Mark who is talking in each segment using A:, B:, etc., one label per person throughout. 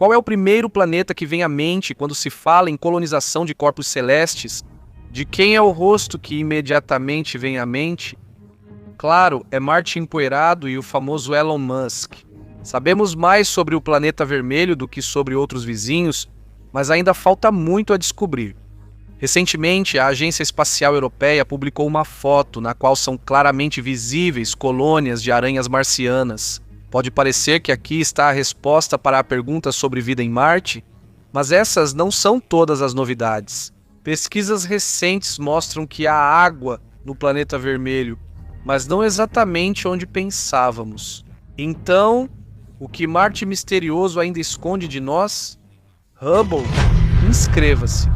A: Qual é o primeiro planeta que vem à mente quando se fala em colonização de corpos celestes? De quem é o rosto que imediatamente vem à mente? Claro, é Marte empoeirado e o famoso Elon Musk. Sabemos mais sobre o planeta vermelho do que sobre outros vizinhos, mas ainda falta muito a descobrir. Recentemente, a Agência Espacial Europeia publicou uma foto na qual são claramente visíveis colônias de aranhas marcianas. Pode parecer que aqui está a resposta para a pergunta sobre vida em Marte, mas essas não são todas as novidades. Pesquisas recentes mostram que há água no planeta vermelho, mas não exatamente onde pensávamos. Então, o que Marte misterioso ainda esconde de nós? Hubble, inscreva-se.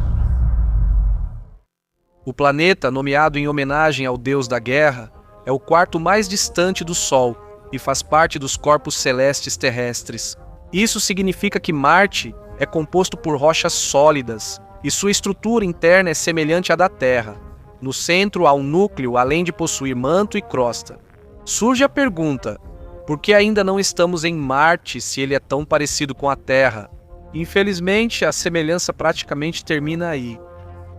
A: O planeta, nomeado em homenagem ao deus da guerra, é o quarto mais distante do Sol e faz parte dos corpos celestes terrestres. Isso significa que Marte é composto por rochas sólidas e sua estrutura interna é semelhante à da Terra. No centro há um núcleo, além de possuir manto e crosta. Surge a pergunta: por que ainda não estamos em Marte se ele é tão parecido com a Terra? Infelizmente, a semelhança praticamente termina aí.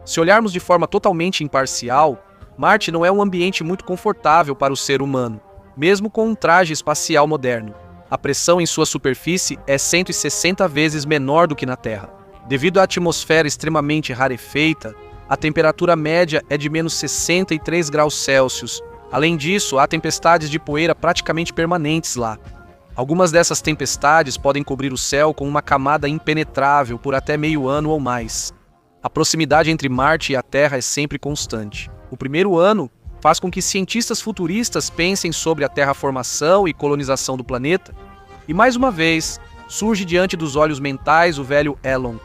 A: Se olharmos de forma totalmente imparcial, Marte não é um ambiente muito confortável para o ser humano, mesmo com um traje espacial moderno. A pressão em sua superfície é 160 vezes menor do que na Terra. Devido à atmosfera extremamente rarefeita, a temperatura média é de menos 63 graus Celsius. Além disso, há tempestades de poeira praticamente permanentes lá. Algumas dessas tempestades podem cobrir o céu com uma camada impenetrável por até meio ano ou mais. A proximidade entre Marte e a Terra é sempre constante. O primeiro ano faz com que cientistas futuristas pensem sobre a terraformação e colonização do planeta, e mais uma vez surge diante dos olhos mentais o velho Elon.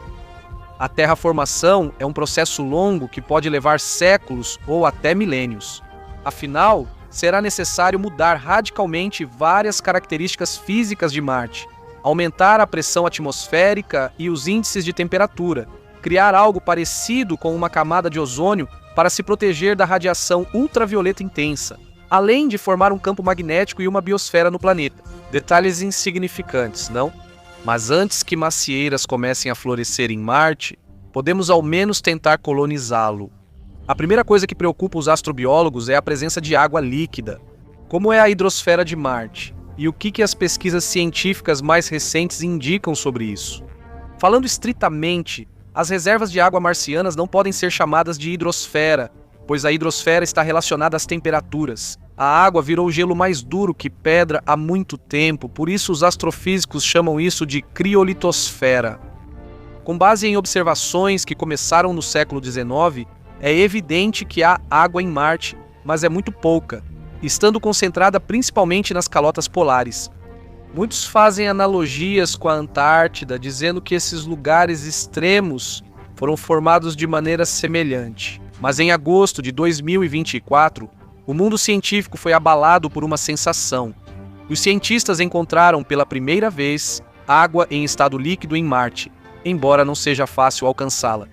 A: A terraformação é um processo longo que pode levar séculos ou até milênios. Afinal, será necessário mudar radicalmente várias características físicas de Marte, aumentar a pressão atmosférica e os índices de temperatura, criar algo parecido com uma camada de ozônio para se proteger da radiação ultravioleta intensa, além de formar um campo magnético e uma biosfera no planeta. Detalhes insignificantes, não? Mas antes que macieiras comecem a florescer em Marte, podemos ao menos tentar colonizá-lo. A primeira coisa que preocupa os astrobiólogos é a presença de água líquida. Como é a hidrosfera de Marte? E o que as pesquisas científicas mais recentes indicam sobre isso? Falando estritamente, as reservas de água marcianas não podem ser chamadas de hidrosfera, pois a hidrosfera está relacionada às temperaturas. A água virou gelo mais duro que pedra há muito tempo, por isso os astrofísicos chamam isso de criolitosfera. Com base em observações que começaram no século XIX, é evidente que há água em Marte, mas é muito pouca, estando concentrada principalmente nas calotas polares. Muitos fazem analogias com a Antártida, dizendo que esses lugares extremos foram formados de maneira semelhante. Mas em agosto de 2024, o mundo científico foi abalado por uma sensação. Os cientistas encontraram pela primeira vez água em estado líquido em Marte, embora não seja fácil alcançá-la.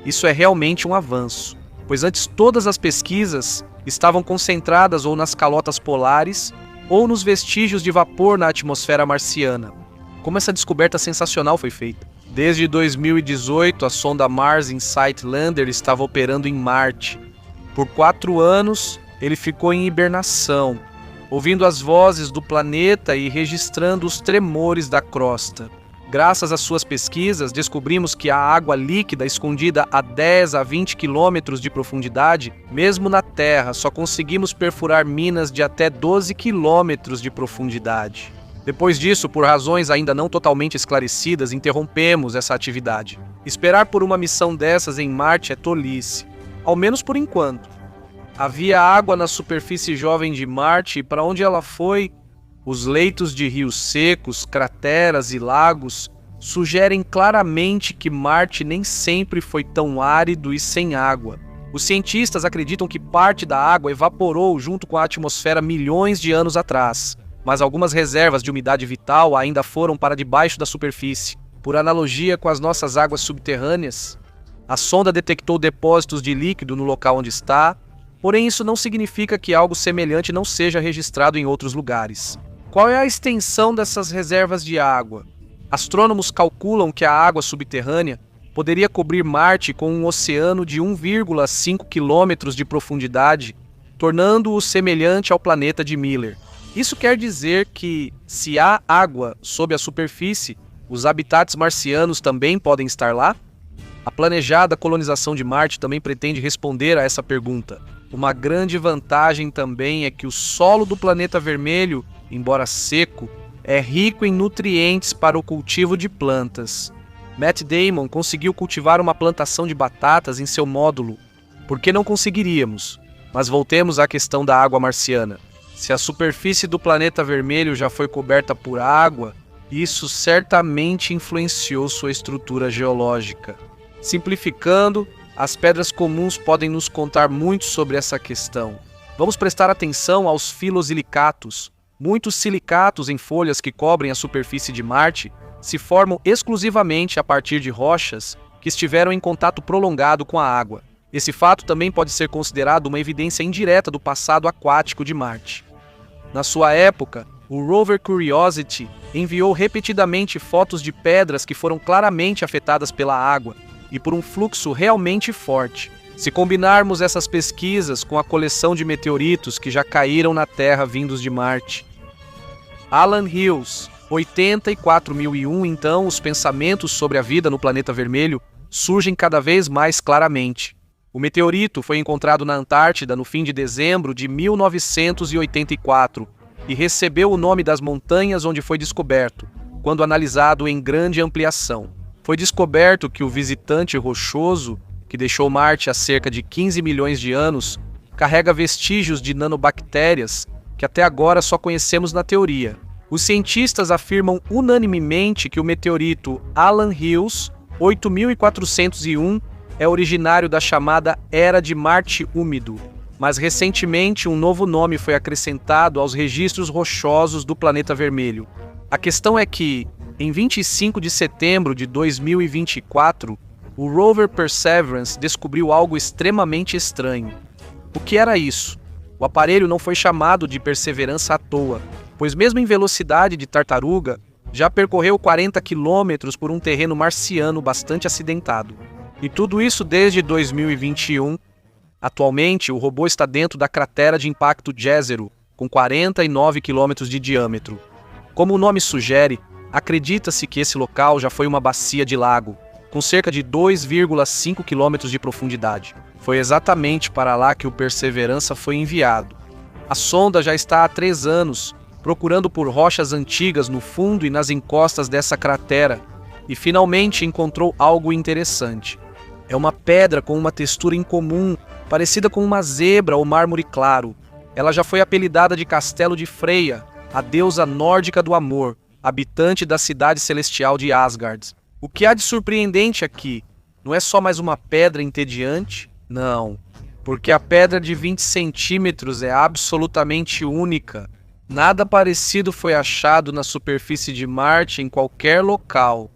A: Isso é realmente um avanço, pois antes todas as pesquisas estavam concentradas ou nas calotas polares ou nos vestígios de vapor na atmosfera marciana. Como essa descoberta sensacional foi feita? Desde 2018, a sonda Mars Insight Lander estava operando em Marte. Por 4 anos, ele ficou em hibernação, ouvindo as vozes do planeta e registrando os tremores da crosta. Graças às suas pesquisas, descobrimos que a água líquida escondida a 10 a 20 quilômetros de profundidade, mesmo na Terra, só conseguimos perfurar minas de até 12 quilômetros de profundidade. Depois disso, por razões ainda não totalmente esclarecidas, interrompemos essa atividade. Esperar por uma missão dessas em Marte é tolice, ao menos por enquanto. Havia água na superfície jovem de Marte e para onde ela foi? Os leitos de rios secos, crateras e lagos sugerem claramente que Marte nem sempre foi tão árido e sem água. Os cientistas acreditam que parte da água evaporou junto com a atmosfera milhões de anos atrás, mas algumas reservas de umidade vital ainda foram para debaixo da superfície. Por analogia com as nossas águas subterrâneas, a sonda detectou depósitos de líquido no local onde está, porém isso não significa que algo semelhante não seja registrado em outros lugares. Qual é a extensão dessas reservas de água? Astrônomos calculam que a água subterrânea poderia cobrir Marte com um oceano de 1,5 quilômetros de profundidade, tornando-o semelhante ao planeta de Miller. Isso quer dizer que, se há água sob a superfície, os habitantes marcianos também podem estar lá? A planejada colonização de Marte também pretende responder a essa pergunta. Uma grande vantagem também é que o solo do planeta vermelho, embora seco, é rico em nutrientes para o cultivo de plantas. Matt Damon conseguiu cultivar uma plantação de batatas em seu módulo. Por que não conseguiríamos? Mas voltemos à questão da água marciana. Se a superfície do planeta vermelho já foi coberta por água, isso certamente influenciou sua estrutura geológica. Simplificando, as pedras comuns podem nos contar muito sobre essa questão. Vamos prestar atenção aos filosilicatos. Muitos silicatos em folhas que cobrem a superfície de Marte se formam exclusivamente a partir de rochas que estiveram em contato prolongado com a água. Esse fato também pode ser considerado uma evidência indireta do passado aquático de Marte. Na sua época, o rover Curiosity enviou repetidamente fotos de pedras que foram claramente afetadas pela água e por um fluxo realmente forte. Se combinarmos essas pesquisas com a coleção de meteoritos que já caíram na Terra vindos de Marte. Alan Hills, 84.001, então, os pensamentos sobre a vida no planeta vermelho surgem cada vez mais claramente. O meteorito foi encontrado na Antártida no fim de dezembro de 1984 e recebeu o nome das montanhas onde foi descoberto, quando analisado em grande ampliação. Foi descoberto que o visitante rochoso, que deixou Marte há cerca de 15 milhões de anos, carrega vestígios de nanobactérias que até agora só conhecemos na teoria. Os cientistas afirmam unanimemente que o meteorito Alan Hills 8401 é originário da chamada Era de Marte Úmido, mas recentemente um novo nome foi acrescentado aos registros rochosos do planeta vermelho. A questão é que, em 25 de setembro de 2024, o rover Perseverance descobriu algo extremamente estranho. O que era isso? O aparelho não foi chamado de Perseverança à toa, pois mesmo em velocidade de tartaruga, já percorreu 40 quilômetros por um terreno marciano bastante acidentado. E tudo isso desde 2021. Atualmente, o robô está dentro da cratera de impacto Jezero, com 49 quilômetros de diâmetro. Como o nome sugere, acredita-se que esse local já foi uma bacia de lago, com cerca de 2,5 quilômetros de profundidade. Foi exatamente para lá que o Perseverança foi enviado. A sonda já está há 3 anos, procurando por rochas antigas no fundo e nas encostas dessa cratera, e finalmente encontrou algo interessante. É uma pedra com uma textura incomum, parecida com uma zebra ou mármore claro. Ela já foi apelidada de Castelo de Freya, a deusa nórdica do amor, habitante da cidade celestial de Asgard. O que há de surpreendente aqui não é só mais uma pedra entediante? Não, porque a pedra de 20 centímetros é absolutamente única. Nada parecido foi achado na superfície de Marte em qualquer local.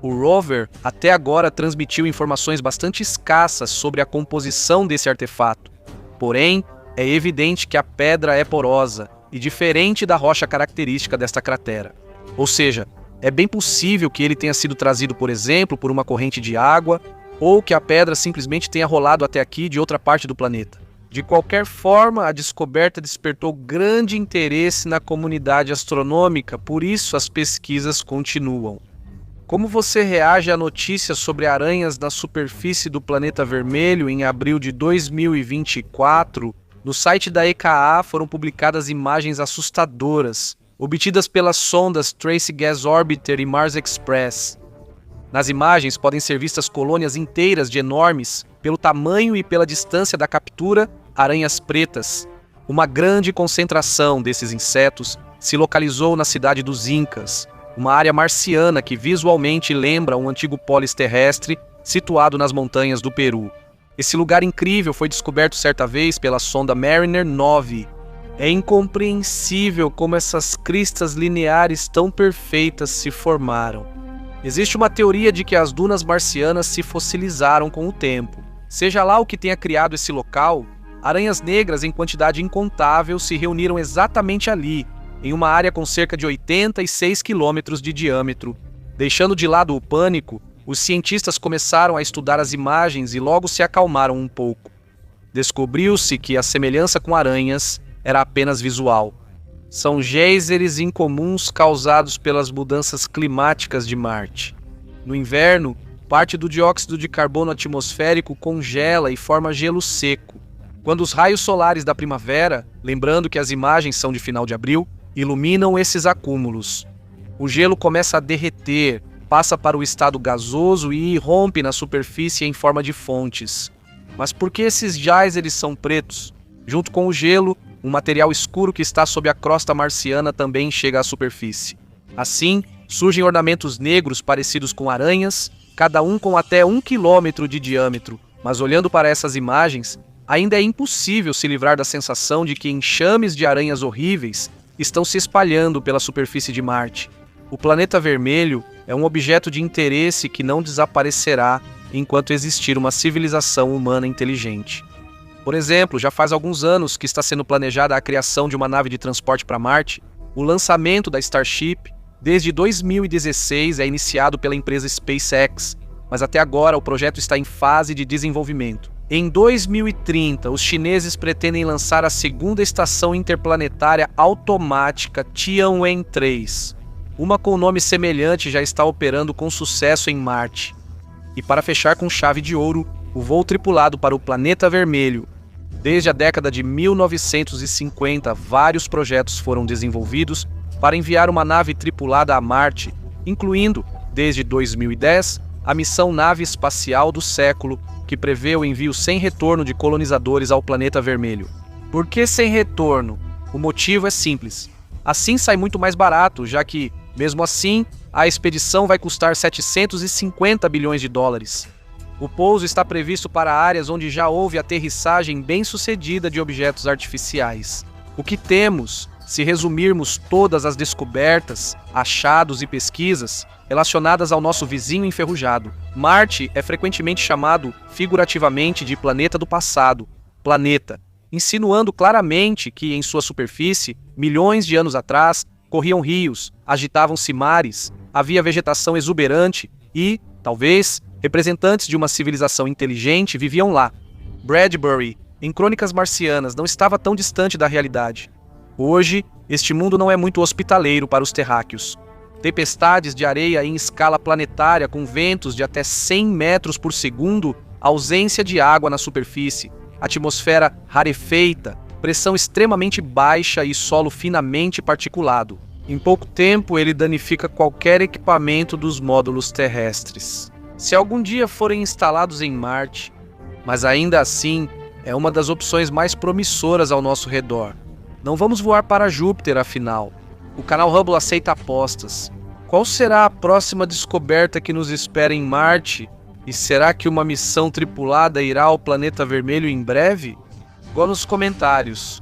A: O rover até agora transmitiu informações bastante escassas sobre a composição desse artefato. Porém, é evidente que a pedra é porosa e diferente da rocha característica desta cratera. Ou seja, é bem possível que ele tenha sido trazido, por exemplo, por uma corrente de água, ou que a pedra simplesmente tenha rolado até aqui de outra parte do planeta. De qualquer forma, a descoberta despertou grande interesse na comunidade astronômica, por isso as pesquisas continuam. Como você reage à notícia sobre aranhas na superfície do planeta vermelho em abril de 2024? No site da EKA foram publicadas imagens assustadoras, obtidas pelas sondas Trace Gas Orbiter e Mars Express. Nas imagens podem ser vistas colônias inteiras de enormes, pelo tamanho e pela distância da captura, aranhas pretas. Uma grande concentração desses insetos se localizou na cidade dos Incas, uma área marciana que visualmente lembra um antigo polis terrestre situado nas montanhas do Peru. Esse lugar incrível foi descoberto certa vez pela sonda Mariner 9. É incompreensível como essas cristas lineares tão perfeitas se formaram. Existe uma teoria de que as dunas marcianas se fossilizaram com o tempo. Seja lá o que tenha criado esse local, aranhas negras em quantidade incontável se reuniram exatamente ali, em uma área com cerca de 86 quilômetros de diâmetro, Deixando de lado o pânico, os cientistas começaram a estudar as imagens e logo se acalmaram um pouco. Descobriu-se que a semelhança com aranhas era apenas visual. São geysers incomuns causados pelas mudanças climáticas de Marte. No inverno, parte do dióxido de carbono atmosférico congela e forma gelo seco. Quando os raios solares da primavera, lembrando que as imagens são de final de abril, iluminam esses acúmulos, o gelo começa a derreter, passa para o estado gasoso e irrompe na superfície em forma de fontes. Mas por que esses geysers são pretos? Junto com o gelo, um material escuro que está sob a crosta marciana também chega à superfície. Assim, surgem ornamentos negros parecidos com aranhas, cada um com até 1 quilômetro de diâmetro. Mas olhando para essas imagens, ainda é impossível se livrar da sensação de que enxames de aranhas horríveis estão se espalhando pela superfície de Marte. O planeta vermelho é um objeto de interesse que não desaparecerá enquanto existir uma civilização humana inteligente. Por exemplo, já faz alguns anos que está sendo planejada a criação de uma nave de transporte para Marte. O lançamento da Starship, desde 2016, é iniciado pela empresa SpaceX, mas até agora o projeto está em fase de desenvolvimento. Em 2030, os chineses pretendem lançar a segunda estação interplanetária automática Tianwen-3. Uma com nome semelhante já está operando com sucesso em Marte. E para fechar com chave de ouro, o voo tripulado para o planeta vermelho. Desde a década de 1950, vários projetos foram desenvolvidos para enviar uma nave tripulada a Marte, incluindo, desde 2010, a missão Nave Espacial do Século, que prevê o envio sem retorno de colonizadores ao planeta vermelho. Por que sem retorno? O motivo é simples. Assim sai muito mais barato, já que, mesmo assim, a expedição vai custar 750 bilhões de dólares. O pouso está previsto para áreas onde já houve aterrissagem bem-sucedida de objetos artificiais. O que temos, se resumirmos todas as descobertas, achados e pesquisas relacionadas ao nosso vizinho enferrujado? Marte é frequentemente chamado, figurativamente, de planeta do passado, planeta, insinuando claramente que, em sua superfície, milhões de anos atrás, corriam rios, agitavam-se mares, havia vegetação exuberante e, talvez, representantes de uma civilização inteligente viviam lá. Bradbury, em Crônicas Marcianas, não estava tão distante da realidade. Hoje, este mundo não é muito hospitaleiro para os terráqueos. Tempestades de areia em escala planetária com ventos de até 100 metros por segundo, ausência de água na superfície, atmosfera rarefeita, pressão extremamente baixa e solo finamente particulado. Em pouco tempo, ele danifica qualquer equipamento dos módulos terrestres. Se algum dia forem instalados em Marte, mas ainda assim é uma das opções mais promissoras ao nosso redor. Não vamos voar para Júpiter, afinal. O canal Hubble aceita apostas. Qual será a próxima descoberta que nos espera em Marte? E será que uma missão tripulada irá ao planeta vermelho em breve? Igual nos comentários.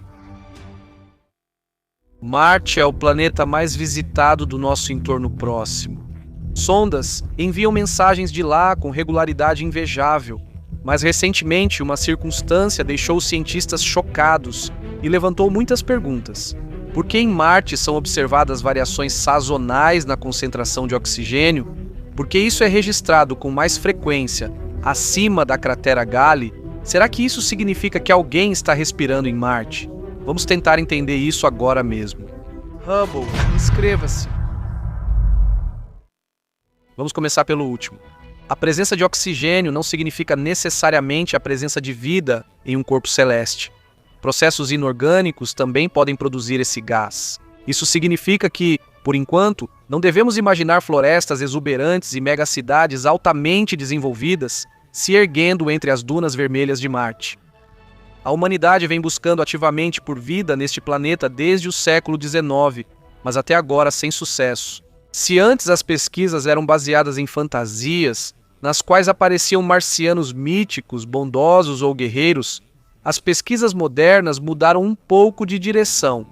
A: Marte é o planeta mais visitado do nosso entorno próximo. Sondas enviam mensagens de lá com regularidade invejável, mas recentemente uma circunstância deixou os cientistas chocados e levantou muitas perguntas. Por que em Marte são observadas variações sazonais na concentração de oxigênio? Por que isso é registrado com mais frequência acima da cratera Gali? Será que isso significa que alguém está respirando em Marte? Vamos tentar entender isso agora mesmo. Hubble, inscreva-se. Vamos começar pelo último. A presença de oxigênio não significa necessariamente a presença de vida em um corpo celeste. Processos inorgânicos também podem produzir esse gás. Isso significa que, por enquanto, não devemos imaginar florestas exuberantes e megacidades altamente desenvolvidas se erguendo entre as dunas vermelhas de Marte. A humanidade vem buscando ativamente por vida neste planeta desde o século XIX, mas até agora sem sucesso. Se antes as pesquisas eram baseadas em fantasias, nas quais apareciam marcianos míticos, bondosos ou guerreiros, as pesquisas modernas mudaram um pouco de direção.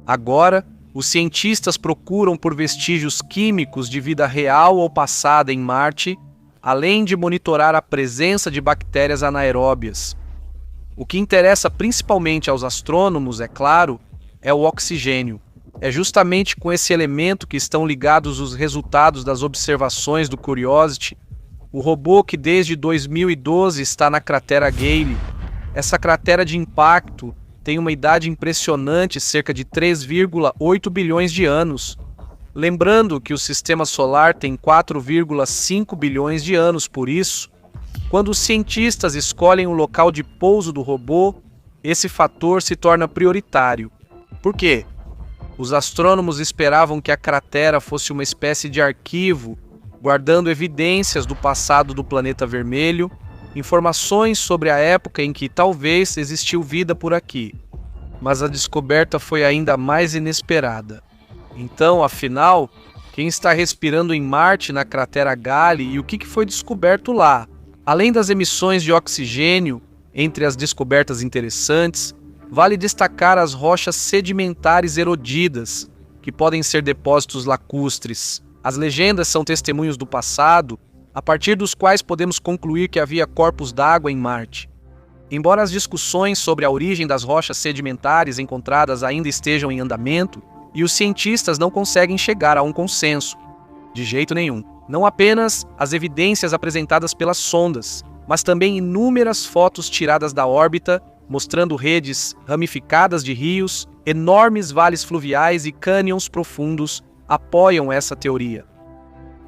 A: Agora, os cientistas procuram por vestígios químicos de vida real ou passada em Marte, além de monitorar a presença de bactérias anaeróbias. O que interessa principalmente aos astrônomos, é claro, é o oxigênio. É justamente com esse elemento que estão ligados os resultados das observações do Curiosity, o robô que desde 2012 está na cratera Gale. Essa cratera de impacto tem uma idade impressionante, cerca de 3,8 bilhões de anos. Lembrando que o sistema solar tem 4,5 bilhões de anos, por isso, quando os cientistas escolhem o local de pouso do robô, esse fator se torna prioritário. Por quê? Os astrônomos esperavam que a cratera fosse uma espécie de arquivo, guardando evidências do passado do planeta vermelho, informações sobre a época em que talvez existiu vida por aqui. Mas a descoberta foi ainda mais inesperada. Então, afinal, quem está respirando em Marte na cratera Gale e o que foi descoberto lá? Além das emissões de oxigênio, entre as descobertas interessantes, vale destacar as rochas sedimentares erodidas, que podem ser depósitos lacustres. As legendas são testemunhos do passado, a partir dos quais podemos concluir que havia corpos d'água em Marte. Embora as discussões sobre a origem das rochas sedimentares encontradas ainda estejam em andamento, e os cientistas não conseguem chegar a um consenso, de jeito nenhum. Não apenas as evidências apresentadas pelas sondas, mas também inúmeras fotos tiradas da órbita, mostrando redes ramificadas de rios, enormes vales fluviais e cânions profundos, apoiam essa teoria.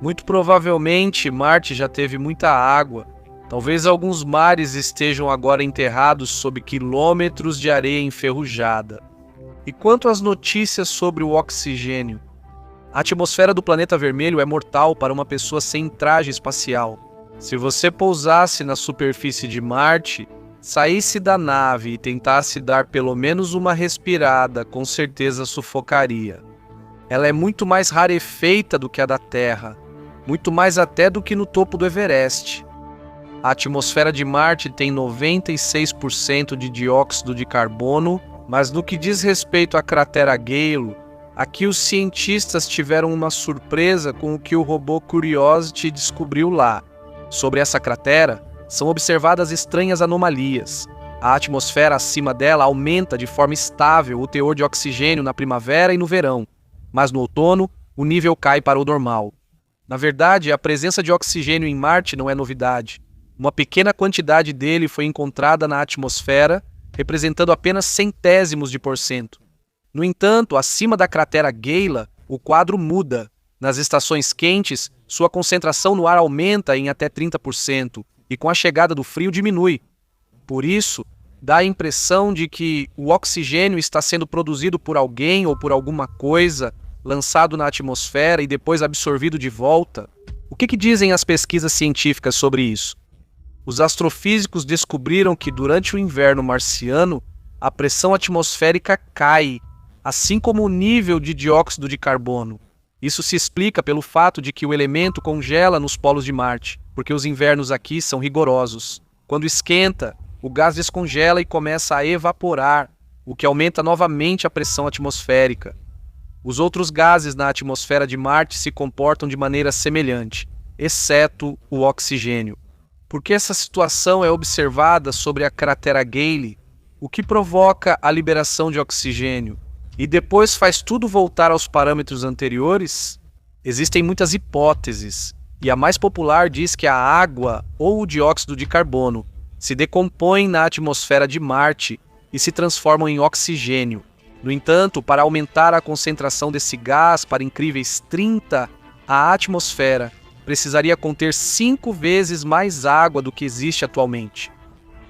A: Muito provavelmente Marte já teve muita água. Talvez alguns mares estejam agora enterrados sob quilômetros de areia enferrujada. E quanto às notícias sobre o oxigênio? A atmosfera do planeta vermelho é mortal para uma pessoa sem traje espacial. Se você pousasse na superfície de Marte, saísse da nave e tentasse dar pelo menos uma respirada, com certeza sufocaria. Ela é muito mais rarefeita do que a da Terra, muito mais até do que no topo do Everest. A atmosfera de Marte tem 96% de dióxido de carbono, mas no que diz respeito à cratera Gale, aqui os cientistas tiveram uma surpresa com o que o robô Curiosity descobriu lá. Sobre essa cratera, são observadas estranhas anomalias. A atmosfera acima dela aumenta de forma estável o teor de oxigênio na primavera e no verão, mas no outono o nível cai para o normal. Na verdade, a presença de oxigênio em Marte não é novidade. Uma pequena quantidade dele foi encontrada na atmosfera, representando apenas centésimos de %. No entanto, acima da cratera Gale, o quadro muda. Nas estações quentes, sua concentração no ar aumenta em até 30%, e com a chegada do frio diminui. Por isso, dá a impressão de que o oxigênio está sendo produzido por alguém ou por alguma coisa, lançado na atmosfera e depois absorvido de volta. O que dizem as pesquisas científicas sobre isso? Os astrofísicos descobriram que durante o inverno marciano, a pressão atmosférica cai, assim como o nível de dióxido de carbono. Isso se explica pelo fato de que o elemento congela nos polos de Marte, porque os invernos aqui são rigorosos. Quando esquenta, o gás descongela e começa a evaporar, o que aumenta novamente a pressão atmosférica. Os outros gases na atmosfera de Marte se comportam de maneira semelhante, exceto o oxigênio. Porque essa situação é observada sobre a cratera Gale, o que provoca a liberação de oxigênio, e depois faz tudo voltar aos parâmetros anteriores? Existem muitas hipóteses, e a mais popular diz que a água ou o dióxido de carbono se decompõem na atmosfera de Marte e se transformam em oxigênio. No entanto, para aumentar a concentração desse gás para incríveis 30, a atmosfera precisaria conter 5 vezes mais água do que existe atualmente.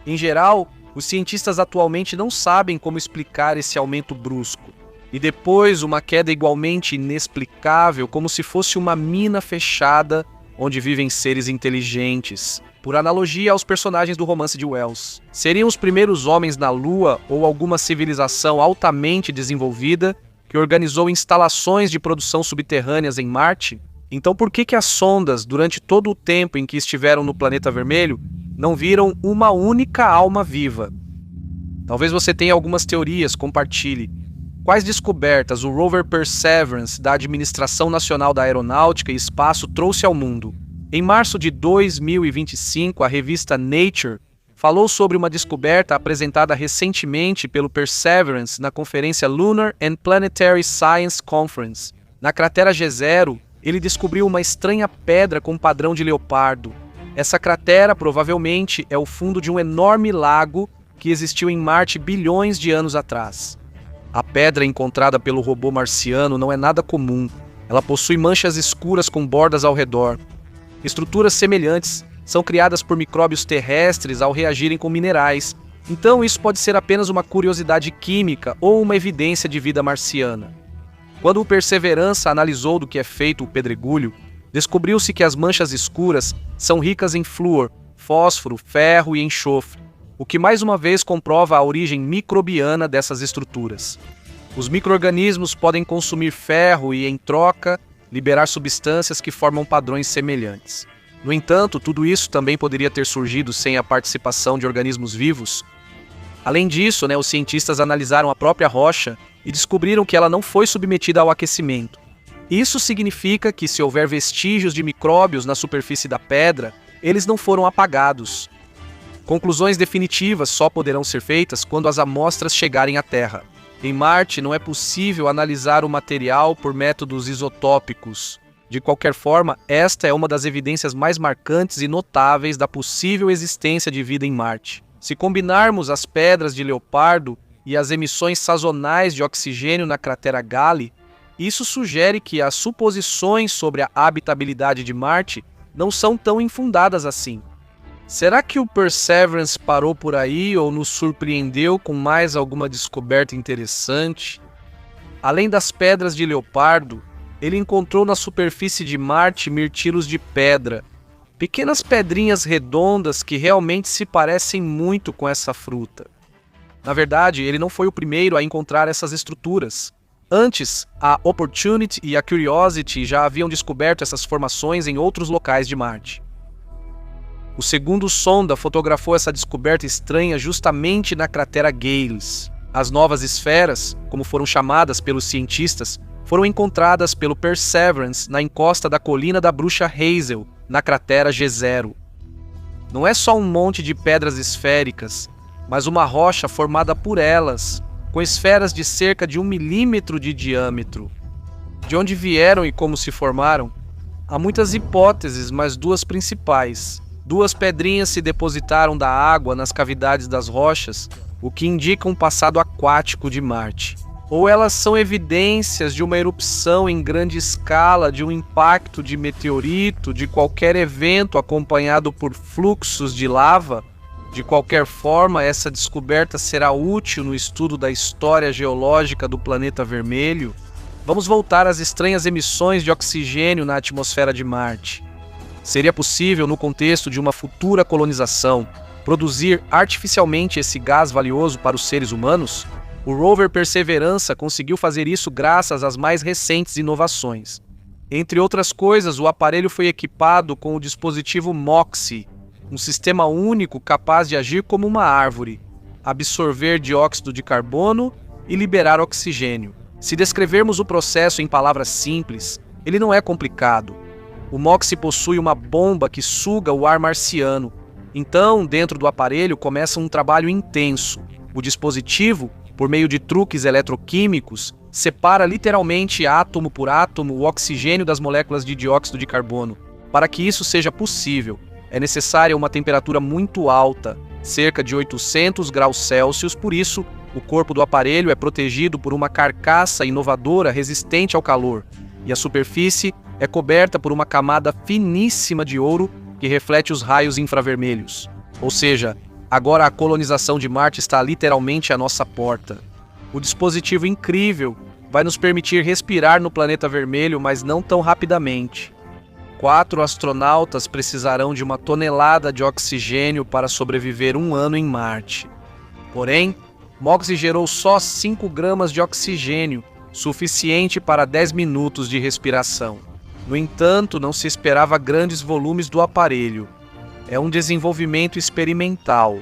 A: Em geral, os cientistas atualmente não sabem como explicar esse aumento brusco. E depois uma queda igualmente inexplicável, como se fosse uma mina fechada onde vivem seres inteligentes. Por analogia aos personagens do romance de Wells. Seriam os primeiros homens na Lua ou alguma civilização altamente desenvolvida que organizou instalações de produção subterrâneas em Marte? Então por que as sondas, durante todo o tempo em que estiveram no planeta vermelho, não viram uma única alma viva? Talvez você tenha algumas teorias, compartilhe. Quais descobertas o rover Perseverance da Administração Nacional da Aeronáutica e Espaço trouxe ao mundo? Em março de 2025, a revista Nature falou sobre uma descoberta apresentada recentemente pelo Perseverance na conferência Lunar and Planetary Science Conference. Na cratera G0, ele descobriu uma estranha pedra com padrão de leopardo. Essa cratera provavelmente é o fundo de um enorme lago que existiu em Marte bilhões de anos atrás. A pedra encontrada pelo robô marciano não é nada comum. Ela possui manchas escuras com bordas ao redor. Estruturas semelhantes são criadas por micróbios terrestres ao reagirem com minerais. Então isso pode ser apenas uma curiosidade química ou uma evidência de vida marciana. Quando o Perseverança analisou do que é feito o pedregulho, descobriu-se que as manchas escuras são ricas em flúor, fósforo, ferro e enxofre, o que mais uma vez comprova a origem microbiana dessas estruturas. Os micro-organismos podem consumir ferro e, em troca, liberar substâncias que formam padrões semelhantes. No entanto, tudo isso também poderia ter surgido sem a participação de organismos vivos. Além disso, os cientistas analisaram a própria rocha e descobriram que ela não foi submetida ao aquecimento. Isso significa que, se houver vestígios de micróbios na superfície da pedra, eles não foram apagados. Conclusões definitivas só poderão ser feitas quando as amostras chegarem à Terra. Em Marte, não é possível analisar o material por métodos isotópicos. De qualquer forma, esta é uma das evidências mais marcantes e notáveis da possível existência de vida em Marte. Se combinarmos as pedras de leopardo e as emissões sazonais de oxigênio na cratera Gali, isso sugere que as suposições sobre a habitabilidade de Marte não são tão infundadas assim. Será que o Perseverance parou por aí ou nos surpreendeu com mais alguma descoberta interessante? Além das pedras de leopardo, ele encontrou na superfície de Marte mirtilos de pedra, pequenas pedrinhas redondas que realmente se parecem muito com essa fruta. Na verdade, ele não foi o primeiro a encontrar essas estruturas. Antes, a Opportunity e a Curiosity já haviam descoberto essas formações em outros locais de Marte. O segundo sonda fotografou essa descoberta estranha justamente na cratera Gales. As novas esferas, como foram chamadas pelos cientistas, foram encontradas pelo Perseverance na encosta da colina da Bruxa Hazel, na cratera G0. Não é só um monte de pedras esféricas, mas uma rocha formada por elas, com esferas de cerca de 1 milímetro de diâmetro. De onde vieram e como se formaram? Há muitas hipóteses, mas duas principais. 2 pedrinhas se depositaram da água nas cavidades das rochas, o que indica um passado aquático de Marte. Ou elas são evidências de uma erupção em grande escala, de um impacto de meteorito, de qualquer evento acompanhado por fluxos de lava. De qualquer forma, essa descoberta será útil no estudo da história geológica do planeta vermelho. Vamos voltar às estranhas emissões de oxigênio na atmosfera de Marte. Seria possível, no contexto de uma futura colonização, produzir artificialmente esse gás valioso para os seres humanos? O rover Perseverança conseguiu fazer isso graças às mais recentes inovações. Entre outras coisas, o aparelho foi equipado com o dispositivo MOXIE, um sistema único capaz de agir como uma árvore, absorver dióxido de carbono e liberar oxigênio. Se descrevermos o processo em palavras simples, ele não é complicado. O MOXIE possui uma bomba que suga o ar marciano. Então, dentro do aparelho começa um trabalho intenso. O dispositivo, por meio de truques eletroquímicos, separa literalmente átomo por átomo o oxigênio das moléculas de dióxido de carbono. Para que isso seja possível, é necessária uma temperatura muito alta, cerca de 800 graus Celsius, por isso, o corpo do aparelho é protegido por uma carcaça inovadora resistente ao calor, e a superfície é coberta por uma camada finíssima de ouro que reflete os raios infravermelhos. Ou seja, agora a colonização de Marte está literalmente à nossa porta. O dispositivo incrível vai nos permitir respirar no planeta vermelho, mas não tão rapidamente. 4 astronautas precisarão de 1 tonelada de oxigênio para sobreviver 1 ano em Marte. Porém, MOXIE gerou só 5 gramas de oxigênio, suficiente para 10 minutos de respiração. No entanto, não se esperava grandes volumes do aparelho. É um desenvolvimento experimental.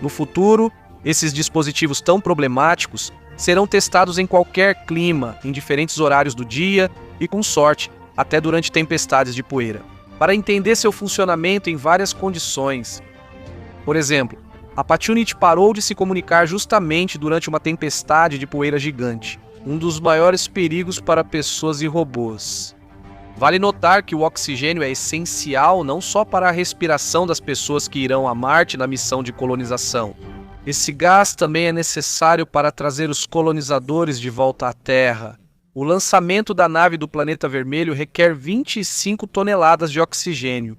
A: No futuro, esses dispositivos tão problemáticos serão testados em qualquer clima, em diferentes horários do dia e, com sorte, até durante tempestades de poeira, para entender seu funcionamento em várias condições. Por exemplo, A Patunit parou de se comunicar justamente durante uma tempestade de poeira gigante, um dos maiores perigos para pessoas e robôs. Vale notar que o oxigênio é essencial não só para a respiração das pessoas que irão a Marte na missão de colonização. Esse gás também é necessário para trazer os colonizadores de volta à Terra. O lançamento da nave do planeta vermelho requer 25 toneladas de oxigênio.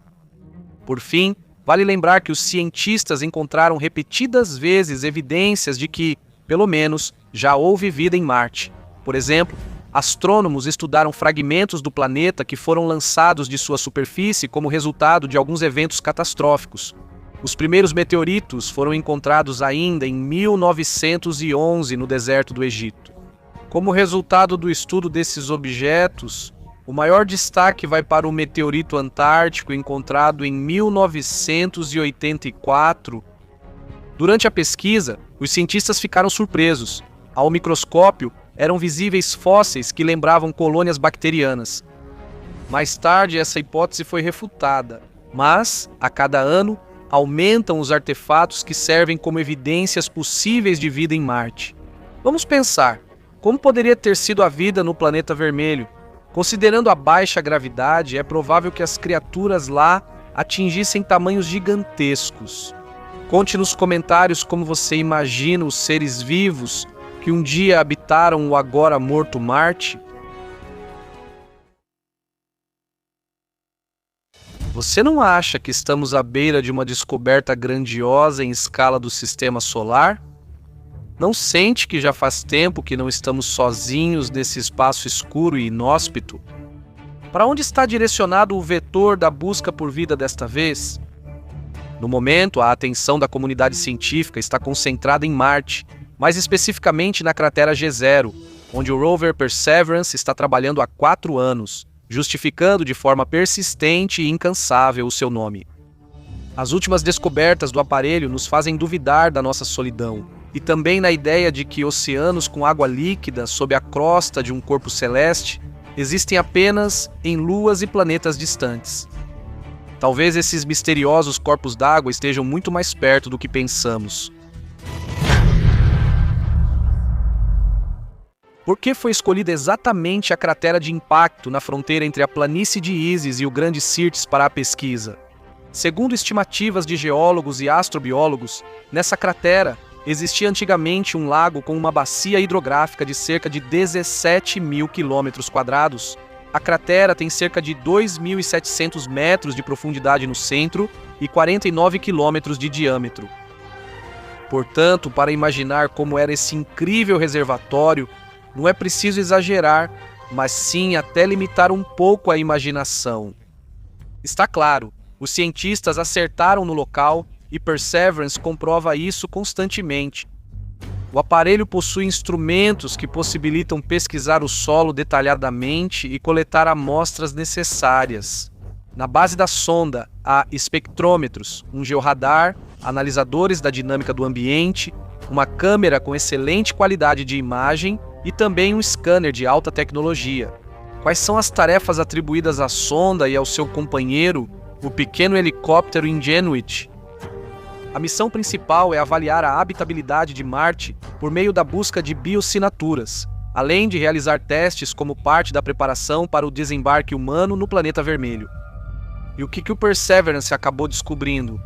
A: Por fim, vale lembrar que os cientistas encontraram repetidas vezes evidências de que, pelo menos, já houve vida em Marte. Por exemplo, astrônomos estudaram fragmentos do planeta que foram lançados de sua superfície como resultado de alguns eventos catastróficos. Os primeiros meteoritos foram encontrados ainda em 1911 no deserto do Egito. Como resultado do estudo desses objetos, o maior destaque vai para o meteorito antártico encontrado em 1984. Durante a pesquisa, os cientistas ficaram surpresos. Ao microscópio, eram visíveis fósseis que lembravam colônias bacterianas. Mais tarde, essa hipótese foi refutada, mas, a cada ano, aumentam os artefatos que servem como evidências possíveis de vida em Marte. Vamos pensar, como poderia ter sido a vida no planeta vermelho? Considerando a baixa gravidade, é provável que as criaturas lá atingissem tamanhos gigantescos. Conte nos comentários como você imagina os seres vivos que um dia habitaram o agora morto Marte. Você não acha que estamos à beira de uma descoberta grandiosa em escala do sistema solar? Não sente que já faz tempo que não estamos sozinhos nesse espaço escuro e inóspito? Para onde está direcionado o vetor da busca por vida desta vez? No momento, a atenção da comunidade científica está concentrada em Marte, mais especificamente na cratera G0, onde o rover Perseverance está trabalhando há 4 anos, justificando de forma persistente e incansável o seu nome. As últimas descobertas do aparelho nos fazem duvidar da nossa solidão, e também na ideia de que oceanos com água líquida sob a crosta de um corpo celeste existem apenas em luas e planetas distantes. Talvez esses misteriosos corpos d'água estejam muito mais perto do que pensamos. Por que foi escolhida exatamente a cratera de impacto na fronteira entre a planície de Isis e o Grande Syrtis para a pesquisa? Segundo estimativas de geólogos e astrobiólogos, nessa cratera existia antigamente um lago com uma bacia hidrográfica de cerca de 17 mil quilômetros quadrados. A cratera tem cerca de 2.700 metros de profundidade no centro e 49 quilômetros de diâmetro. Portanto, para imaginar como era esse incrível reservatório, não é preciso exagerar, mas sim até limitar um pouco a imaginação. Está claro, os cientistas acertaram no local e Perseverance comprova isso constantemente. O aparelho possui instrumentos que possibilitam pesquisar o solo detalhadamente e coletar amostras necessárias. Na base da sonda há espectrômetros, um georradar, analisadores da dinâmica do ambiente, uma câmera com excelente qualidade de imagem e também um scanner de alta tecnologia. Quais são as tarefas atribuídas à sonda e ao seu companheiro, o pequeno helicóptero Ingenuity? A missão principal é avaliar a habitabilidade de Marte por meio da busca de biossinaturas, além de realizar testes como parte da preparação para o desembarque humano no planeta vermelho. E o que o Perseverance acabou descobrindo?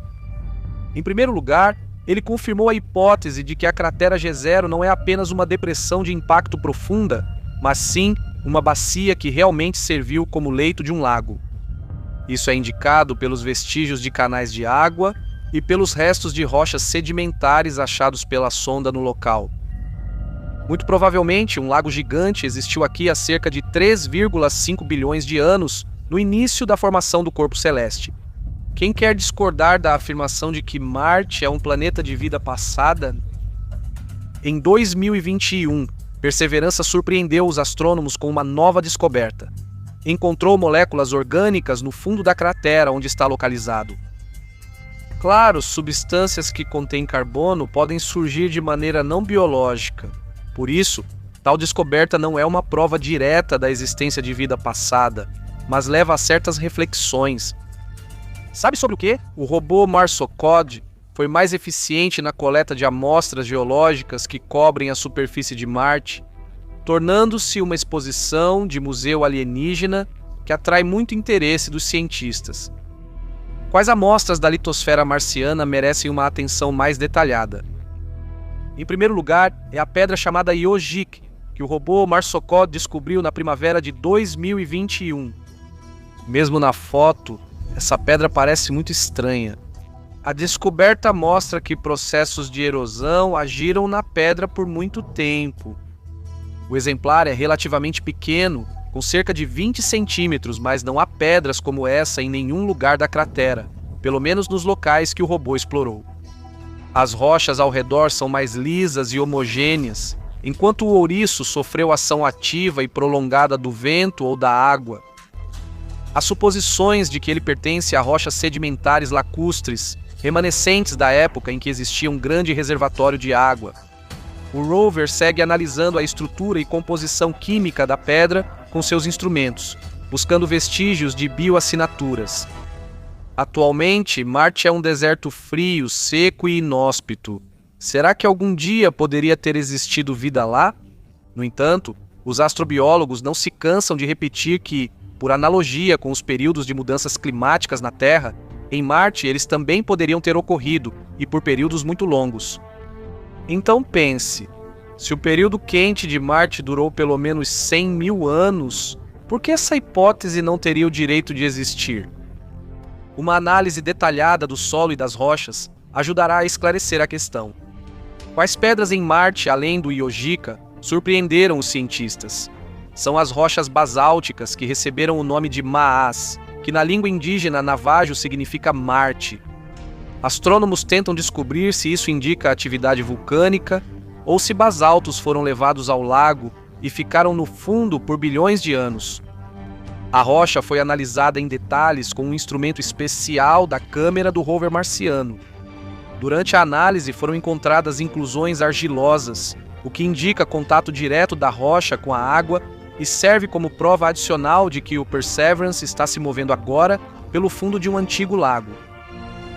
A: Em primeiro lugar, ele confirmou a hipótese de que a cratera G0 não é apenas uma depressão de impacto profunda, mas sim uma bacia que realmente serviu como leito de um lago. Isso é indicado pelos vestígios de canais de água e pelos restos de rochas sedimentares achados pela sonda no local. Muito provavelmente, um lago gigante existiu aqui há cerca de 3,5 bilhões de anos, no início da formação do corpo celeste. Quem quer discordar da afirmação de que Marte é um planeta de vida passada? Em 2021, Perseverança surpreendeu os astrônomos com uma nova descoberta. Encontrou moléculas orgânicas no fundo da cratera onde está localizado. Claro, substâncias que contêm carbono podem surgir de maneira não biológica. Por isso, tal descoberta não é uma prova direta da existência de vida passada, mas leva a certas reflexões. Sabe sobre o que? O robô Marsocod foi mais eficiente na coleta de amostras geológicas que cobrem a superfície de Marte, tornando-se uma exposição de museu alienígena que atrai muito interesse dos cientistas. Quais amostras da litosfera marciana merecem uma atenção mais detalhada? Em primeiro lugar, é a pedra chamada Yogic, que o robô Marsokod descobriu na primavera de 2021. Mesmo na foto, essa pedra parece muito estranha. A descoberta mostra que processos de erosão agiram na pedra por muito tempo. O exemplar é relativamente pequeno, com cerca de 20 centímetros, mas não há pedras como essa em nenhum lugar da cratera, pelo menos nos locais que o robô explorou. As rochas ao redor são mais lisas e homogêneas, enquanto o ouriço sofreu ação ativa e prolongada do vento ou da água. Há suposições de que ele pertence a rochas sedimentares lacustres, remanescentes da época em que existia um grande reservatório de água. O rover segue analisando a estrutura e composição química da pedra com seus instrumentos, buscando vestígios de bioassinaturas. Atualmente, Marte é um deserto frio, seco e inóspito. Será que algum dia poderia ter existido vida lá? No entanto, os astrobiólogos não se cansam de repetir que, por analogia com os períodos de mudanças climáticas na Terra, em Marte eles também poderiam ter ocorrido, e por períodos muito longos. Então pense, se o período quente de Marte durou pelo menos 100 mil anos, por que essa hipótese não teria o direito de existir? Uma análise detalhada do solo e das rochas ajudará a esclarecer a questão. Quais pedras em Marte, além do Yogica, surpreenderam os cientistas? São as rochas basálticas que receberam o nome de Maás, que na língua indígena navajo significa Marte. Astrônomos tentam descobrir se isso indica atividade vulcânica ou se basaltos foram levados ao lago e ficaram no fundo por bilhões de anos. A rocha foi analisada em detalhes com um instrumento especial da câmera do rover marciano. Durante a análise foram encontradas inclusões argilosas, o que indica contato direto da rocha com a água e serve como prova adicional de que o Perseverance está se movendo agora pelo fundo de um antigo lago.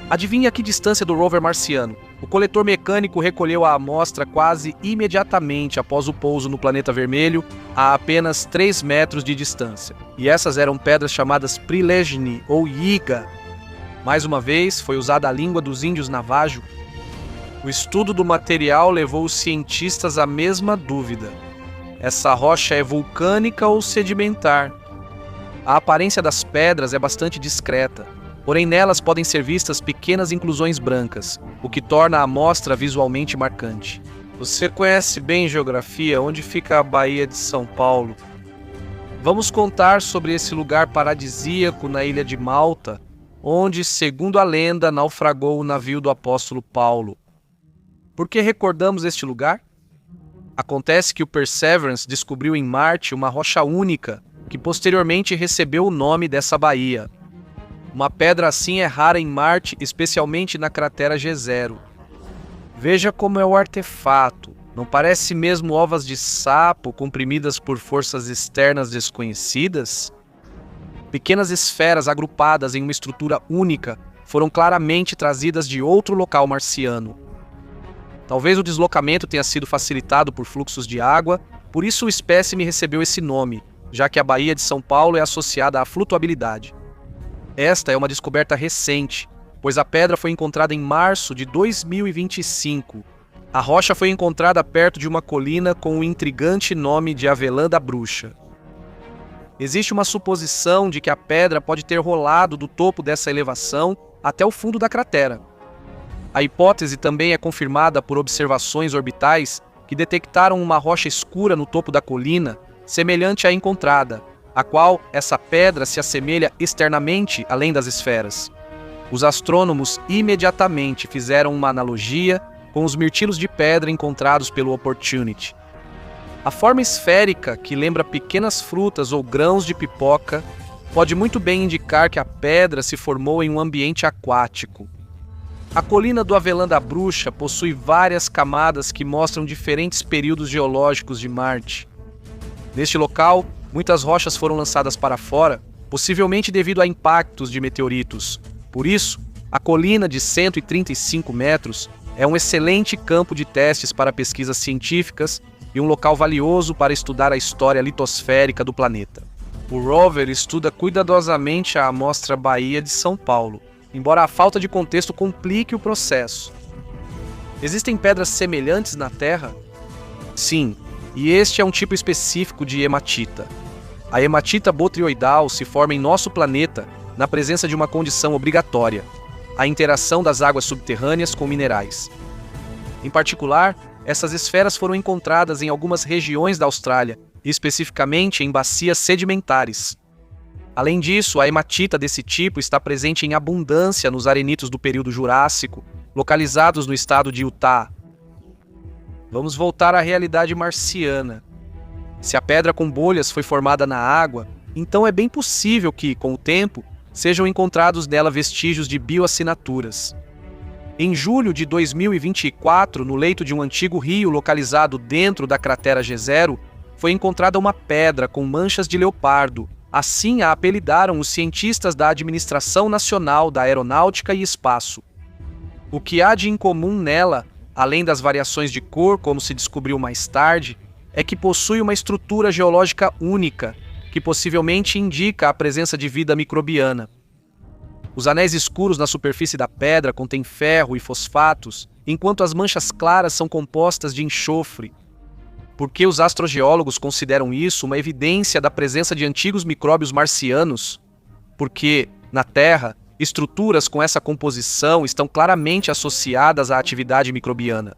A: Adivinhe a que distância do rover marciano? O coletor mecânico recolheu a amostra quase imediatamente após o pouso no planeta vermelho, a apenas 3 metros de distância. E essas eram pedras chamadas Prilejni ou Yiga. Mais uma vez, foi usada a língua dos índios navajo. O estudo do material levou os cientistas à mesma dúvida. Essa rocha é vulcânica ou sedimentar? A aparência das pedras é bastante discreta, porém nelas podem ser vistas pequenas inclusões brancas, o que torna a amostra visualmente marcante. Você conhece bem geografia? Onde fica a Baía de São Paulo? Vamos contar sobre esse lugar paradisíaco na ilha de Malta, onde, segundo a lenda, naufragou o navio do apóstolo Paulo. Por que recordamos este lugar? Acontece que o Perseverance descobriu em Marte uma rocha única, que posteriormente recebeu o nome dessa baía. Uma pedra assim é rara em Marte, especialmente na cratera G0. Veja como é o artefato. Não parece mesmo ovas de sapo comprimidas por forças externas desconhecidas? Pequenas esferas agrupadas em uma estrutura única foram claramente trazidas de outro local marciano. Talvez o deslocamento tenha sido facilitado por fluxos de água, por isso o espécime recebeu esse nome, já que a Baía de São Paulo é associada à flutuabilidade. Esta é uma descoberta recente, pois a pedra foi encontrada em março de 2025. A rocha foi encontrada perto de uma colina com o intrigante nome de Avelã da Bruxa. Existe uma suposição de que a pedra pode ter rolado do topo dessa elevação até o fundo da cratera. A hipótese também é confirmada por observações orbitais que detectaram uma rocha escura no topo da colina, semelhante à encontrada, a qual essa pedra se assemelha externamente além das esferas. Os astrônomos imediatamente fizeram uma analogia com os mirtilos de pedra encontrados pelo Opportunity. A forma esférica, que lembra pequenas frutas ou grãos de pipoca, pode muito bem indicar que a pedra se formou em um ambiente aquático. A colina do Avelã da Bruxa possui várias camadas que mostram diferentes períodos geológicos de Marte. Neste local, muitas rochas foram lançadas para fora, possivelmente devido a impactos de meteoritos. Por isso, A colina de 135 metros é um excelente campo de testes para pesquisas científicas e um local valioso para estudar a história litosférica do planeta. O rover estuda cuidadosamente a amostra Bahia de São Paulo, embora a falta de contexto complique o processo. Existem pedras semelhantes na Terra? Sim, e este é um tipo específico de hematita. A hematita botrioidal se forma em nosso planeta na presença de uma condição obrigatória: a interação das águas subterrâneas com minerais. Em particular, essas esferas foram encontradas em algumas regiões da Austrália, especificamente em bacias sedimentares. Além disso, a hematita desse tipo está presente em abundância nos arenitos do período Jurássico, localizados no estado de Utah. Vamos voltar à realidade marciana. Se a pedra com bolhas foi formada na água, então é bem possível que, com o tempo, sejam encontrados nela vestígios de bioassinaturas. Em julho de 2024, no leito de um antigo rio localizado dentro da cratera G0, foi encontrada uma pedra com manchas de leopardo. Assim a apelidaram os cientistas da Administração Nacional da Aeronáutica e Espaço. O que há de incomum nela, além das variações de cor, como se descobriu mais tarde, é que possui uma estrutura geológica única, que possivelmente indica a presença de vida microbiana. Os anéis escuros na superfície da pedra contêm ferro e fosfatos, enquanto as manchas claras são compostas de enxofre. Por que os astrogeólogos consideram isso uma evidência da presença de antigos micróbios marcianos? Porque, na Terra, estruturas com essa composição estão claramente associadas à atividade microbiana.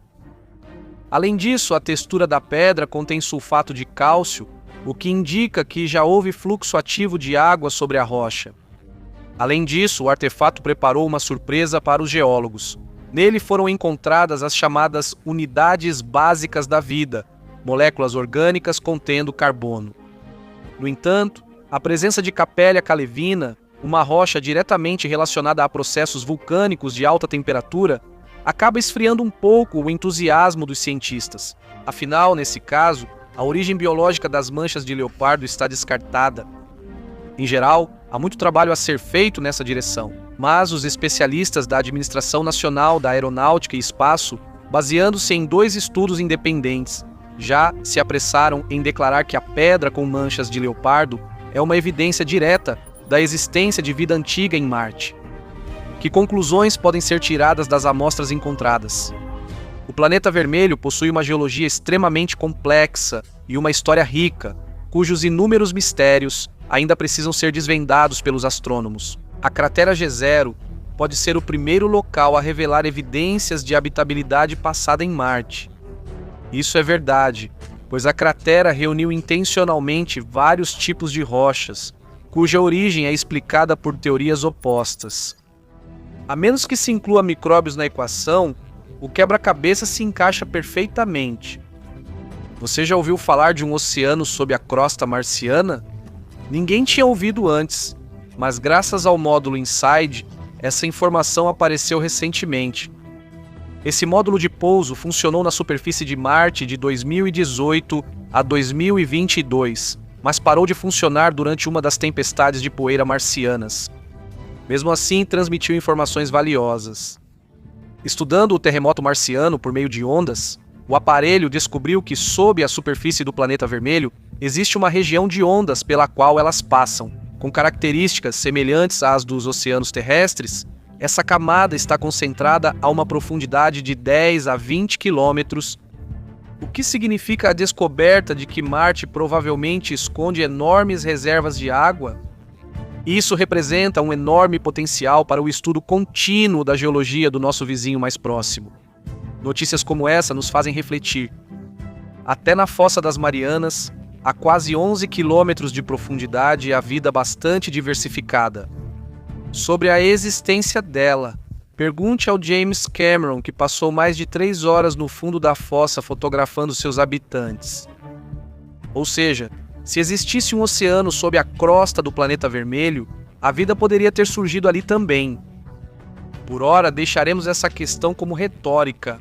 A: Além disso, a textura da pedra contém sulfato de cálcio, o que indica que já houve fluxo ativo de água sobre a rocha. Além disso, o artefato preparou uma surpresa para os geólogos. Nele foram encontradas as chamadas unidades básicas da vida, moléculas orgânicas contendo carbono. No entanto, a presença de Capellia calevina, uma rocha diretamente relacionada a processos vulcânicos de alta temperatura, acaba esfriando um pouco o entusiasmo dos cientistas. Afinal, nesse caso, a origem biológica das manchas de leopardo está descartada. Em geral, há muito trabalho a ser feito nessa direção, mas os especialistas da Administração Nacional da Aeronáutica e Espaço, baseando-se em 2 estudos independentes, já se apressaram em declarar que a pedra com manchas de leopardo é uma evidência direta da existência de vida antiga em Marte. Que conclusões podem ser tiradas das amostras encontradas? O planeta vermelho possui uma geologia extremamente complexa e uma história rica, cujos inúmeros mistérios ainda precisam ser desvendados pelos astrônomos. A cratera G0 pode ser o primeiro local a revelar evidências de habitabilidade passada em Marte. Isso é verdade, pois a cratera reuniu intencionalmente vários tipos de rochas, cuja origem é explicada por teorias opostas. A menos que se inclua micróbios na equação, o quebra-cabeça se encaixa perfeitamente. Você já ouviu falar de um oceano sob a crosta marciana? Ninguém tinha ouvido antes, mas graças ao módulo InSide, essa informação apareceu recentemente. Esse módulo de pouso funcionou na superfície de Marte de 2018 a 2022, mas parou de funcionar durante uma das tempestades de poeira marcianas. Mesmo assim, transmitiu informações valiosas. Estudando o terremoto marciano por meio de ondas, o aparelho descobriu que sob a superfície do planeta vermelho existe uma região de ondas pela qual elas passam. Com características semelhantes às dos oceanos terrestres, essa camada está concentrada a uma profundidade de 10 a 20 quilômetros, o que significa a descoberta de que Marte provavelmente esconde enormes reservas de água. Isso representa um enorme potencial para o estudo contínuo da geologia do nosso vizinho mais próximo. Notícias como essa nos fazem refletir. Até na Fossa das Marianas, a quase 11 quilômetros de profundidade, há vida bastante diversificada. Sobre a existência dela, pergunte ao James Cameron, que passou mais de 3 horas no fundo da fossa fotografando seus habitantes. Ou seja, se existisse um oceano sob a crosta do planeta vermelho, a vida poderia ter surgido ali também. Por ora, deixaremos essa questão como retórica.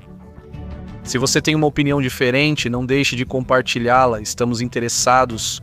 A: Se você tem uma opinião diferente, não deixe de compartilhá-la. Estamos interessados